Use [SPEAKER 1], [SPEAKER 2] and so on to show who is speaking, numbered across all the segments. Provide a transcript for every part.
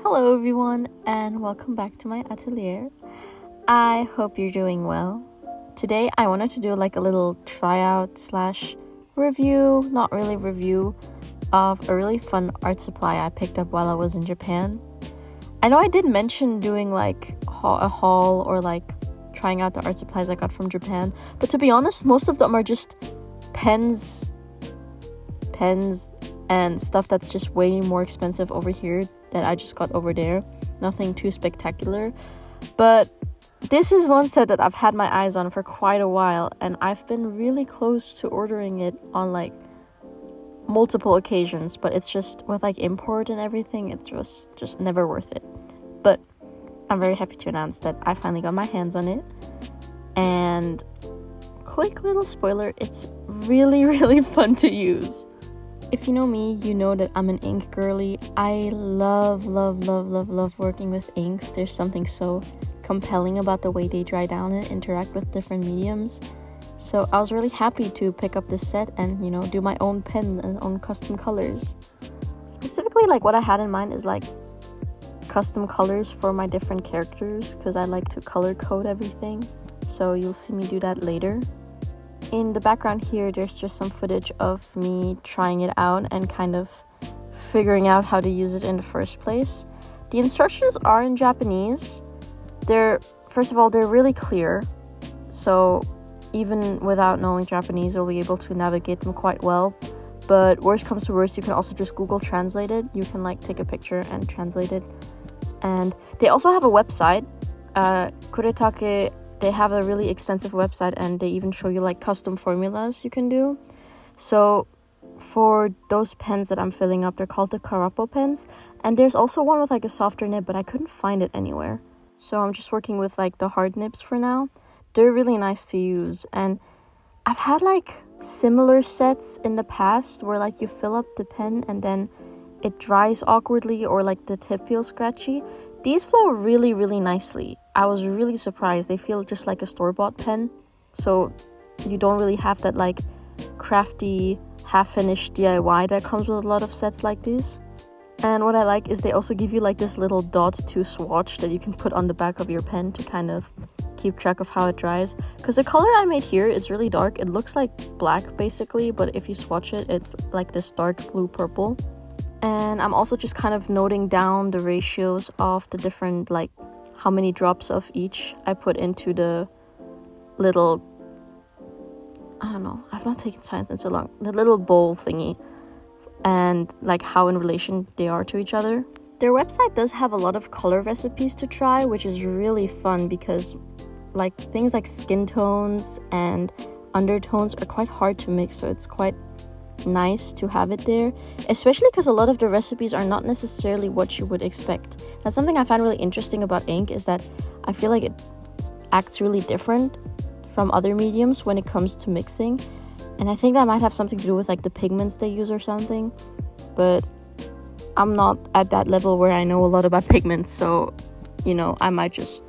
[SPEAKER 1] Hello everyone and welcome back to my atelier. I hope you're doing well. Today I wanted to do like a little tryout slash review, not really review, of a really fun art supply I picked up while I was in Japan. I know I did mention doing like a haul or like trying out the art supplies I got from Japan, but to be honest, most of them are just pens and stuff that's just way more expensive over here that I just got over there. Nothing too spectacular, but this is one set that I've had my eyes on for quite a while, and I've been really close to ordering it on like multiple occasions, but it's just with like import and everything, it's just never worth it. But I'm very happy to announce that I finally got my hands on it, and quick little spoiler, it's really fun to use. If you know me, you know that I'm an ink girly. I love working with inks. There's something so compelling about the way they dry down and interact with different mediums. So I was really happy to pick up this set and, do my own pen and own custom colors. Specifically, like what I had in mind is like custom colors for my different characters, because I like to color code everything. So you'll see me do that later. In the background here, there's just some footage of me trying it out and kind of figuring out how to use it in the first place. The instructions are in Japanese. First of all, they're really clear. So even without knowing Japanese, you'll be able to navigate them quite well. But worst comes to worst, you can also just Google Translate it. You can like take a picture and translate it. And they also have a website, Kuretake. They have a really extensive website, and they even show you like custom formulas you can do. So for those pens that I'm filling up, they're called the Karapo pens, and there's also one with like a softer nib, but I couldn't find it anywhere. So I'm just working with like the hard nibs for now. They're really nice to use, and I've had like similar sets in the past where like you fill up the pen and then it dries awkwardly or like the tip feels scratchy. These flow really nicely. I was really surprised. They feel just like a store-bought pen, so you don't really have that like crafty half-finished DIY that comes with a lot of sets like these. And what I like is they also give you like this little dot to swatch that you can put on the back of your pen to kind of keep track of how it dries, because the color I made here is really dark. It looks like black basically, but if you swatch it, it's like this dark blue purple. And I'm also just kind of noting down the ratios of the different, like how many drops of each I put into the little, I don't know, I've not taken science in so long, the little bowl thingy, and like how in relation they are to each other. Their website does have a lot of color recipes to try, which is really fun because like things like skin tones and undertones are quite hard to mix, so it's quite nice to have it there, especially because a lot of the recipes are not necessarily what you would expect. That's something I find really interesting about ink, is that I feel like it acts really different from other mediums when it comes to mixing, and I think that might have something to do with like the pigments they use or something, but I'm not at that level where I know a lot about pigments, so I might just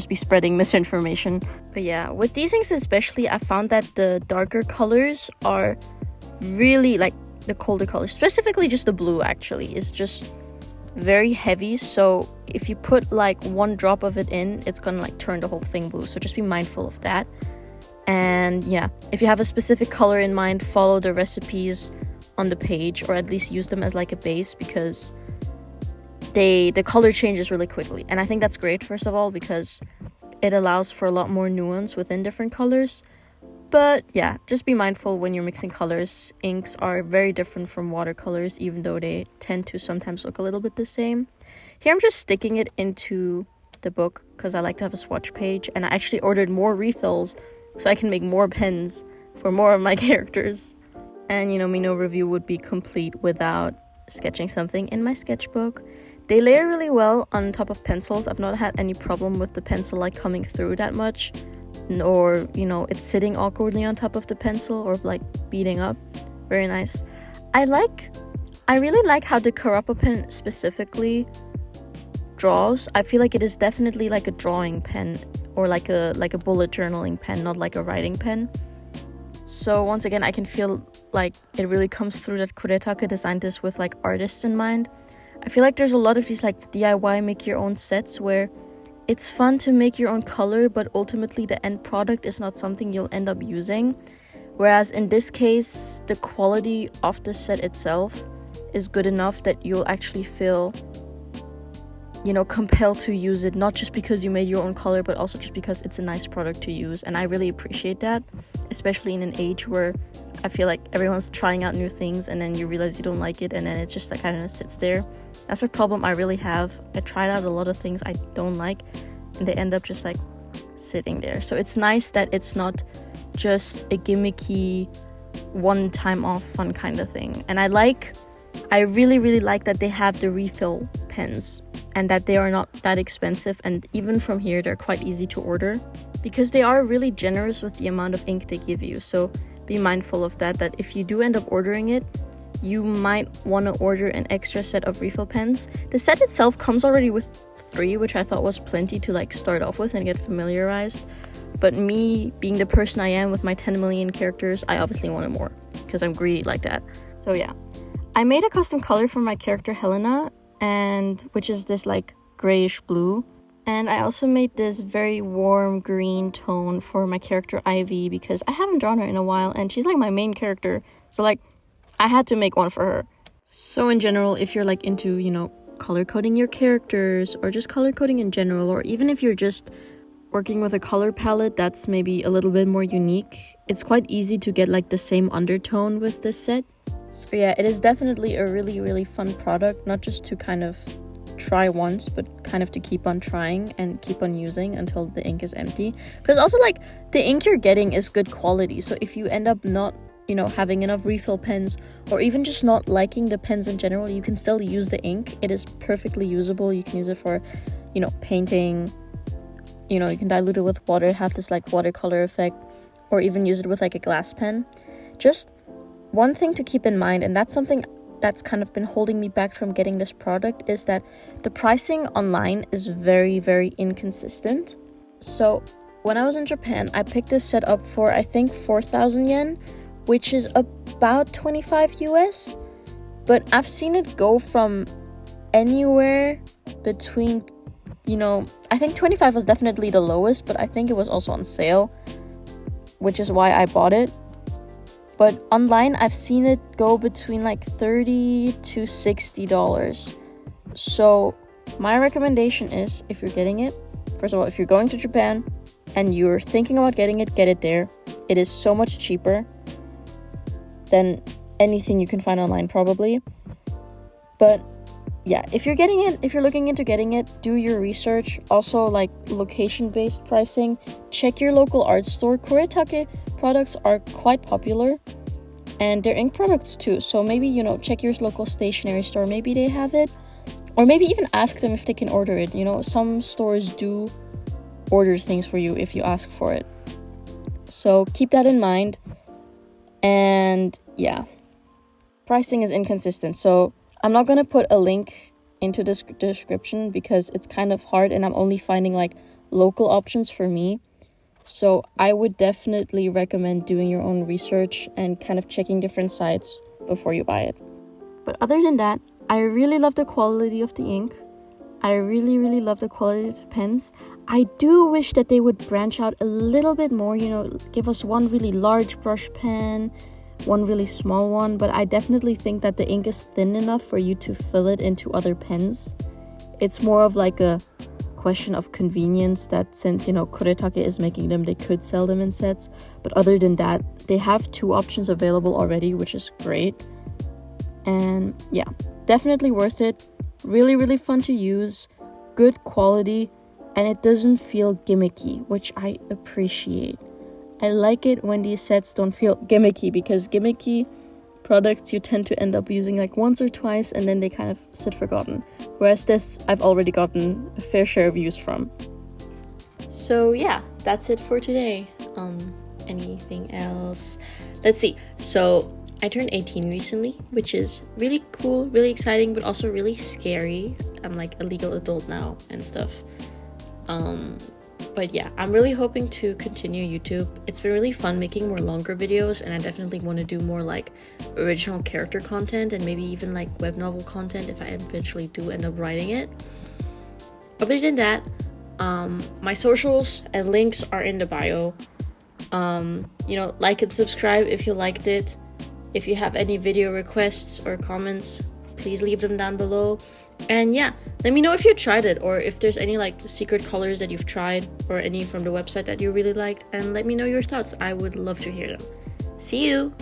[SPEAKER 1] be spreading misinformation. But yeah, with these inks especially, I found that the darker colors are really, like the colder colors, specifically just the blue actually, is just very heavy, so if you put like one drop of it in, it's gonna like turn the whole thing blue, so just be mindful of that. And yeah, if you have a specific color in mind, follow the recipes on the page, or at least use them as like a base, because the color changes really quickly, and I think that's great, first of all, because it allows for a lot more nuance within different colors. But yeah, just be mindful when you're mixing colors. Inks are very different from watercolors, even though they tend to sometimes look a little bit the same. Here I'm just sticking it into the book because I like to have a swatch page, and I actually ordered more refills so I can make more pens for more of my characters. And no review would be complete without sketching something in my sketchbook. They layer really well on top of pencils. I've not had any problem with the pencil like coming through that much, or it's sitting awkwardly on top of the pencil or like beating up. Very nice. I really like how the Karapo pen specifically draws. I feel like it is definitely like a drawing pen, or like a bullet journaling pen, not like a writing pen. So once again, I can feel like it really comes through that Kuretake designed this with like artists in mind. I feel like there's a lot of these like DIY make your own sets where it's fun to make your own color, but ultimately the end product is not something you'll end up using. Whereas in this case, the quality of the set itself is good enough that you'll actually feel, you know, compelled to use it, not just because you made your own color, but also just because it's a nice product to use. And I really appreciate that, especially in an age where I feel like everyone's trying out new things and then you realize you don't like it and then it just like kind of sits there. That's a problem I really have. I tried out a lot of things I don't like and they end up just like sitting there. So it's nice that it's not just a gimmicky one time off fun kind of thing. And I really like that they have the refill pens and that they are not that expensive, and even from here they're quite easy to order because they are really generous with the amount of ink they give you. So be mindful of that if if you do end up ordering it, you might want to order an extra set of refill pens. The set itself comes already with 3, which I thought was plenty to like start off with and get familiarized. But me being the person I am with my 10 million characters, I obviously wanted more because I'm greedy like that. So yeah, I made a custom color for my character Helena, and which is this like grayish blue. And I also made this very warm green tone for my character Ivy because I haven't drawn her in a while and she's like my main character. So like I had to make one for her. So in general, if you're like into, you know, color coding your characters or just color coding in general, or even if you're just working with a color palette that's maybe a little bit more unique, it's quite easy to get like the same undertone with this set. So yeah, it is definitely a really fun product, not just to kind of try once, but kind of to keep on trying and keep on using until the ink is empty. Because also like the ink you're getting is good quality, so if you end up not, you know, having enough refill pens or even just not liking the pens in general, you can still use the ink. It is perfectly usable. You can use it for, you know, painting, you know, you can dilute it with water, have this like watercolor effect, or even use it with like a glass pen. Just one thing to keep in mind, and that's something that's kind of been holding me back from getting this product, is that the pricing online is very inconsistent. So when I was in Japan, I picked this set up for I think 4,000 yen, which is about 25 US, but I've seen it go from anywhere between, you know, I think 25 was definitely the lowest, but I think it was also on sale, which is why I bought it. But online, I've seen it go between like $30 to $60. So my recommendation is, if you're getting it, first of all, if you're going to Japan and you're thinking about getting it, get it there. It is so much cheaper than anything you can find online probably. But yeah, if you're getting it, if you're looking into getting it, do your research. Also, like location-based pricing. Check your local art store. Kuretake products are quite popular, and they're ink products too. So maybe, you know, check your local stationery store. Maybe they have it, or maybe even ask them if they can order it. You know, some stores do order things for you if you ask for it. So keep that in mind. And yeah, pricing is inconsistent. So I'm not gonna put a link into this description because it's kind of hard and I'm only finding like local options for me. So I would definitely recommend doing your own research and kind of checking different sites before you buy it. But other than that, I really love the quality of the ink. I really love the quality of the pens. I do wish that they would branch out a little bit more, you know, give us one really large brush pen, one really small one, but I definitely think that the ink is thin enough for you to fill it into other pens. It's more of like a question of convenience that since, you know, Kuretake is making them, they could sell them in sets. But other than that, they have 2 options available already, which is great. And yeah, definitely worth it. Really fun to use, good quality, and it doesn't feel gimmicky, which I appreciate. I like it when these sets don't feel gimmicky, because gimmicky products you tend to end up using like once or twice and then they kind of sit forgotten. Whereas this, I've already gotten a fair share of use from. So yeah, that's it for today. Anything else? Let's see. So I turned 18 recently, which is really cool, really exciting, but also really scary. I'm like a legal adult now and stuff. But yeah, I'm really hoping to continue YouTube. It's been really fun making more longer videos, and I definitely want to do more like original character content and maybe even like web novel content if I eventually do end up writing it. Other than that, my socials and links are in the bio. Like and subscribe if you liked it. If you have any video requests or comments, please leave them down below. And yeah, let me know if you tried it, or if there's any like secret colors that you've tried, or any from the website that you really liked, and let me know your thoughts. I would love to hear them. See you!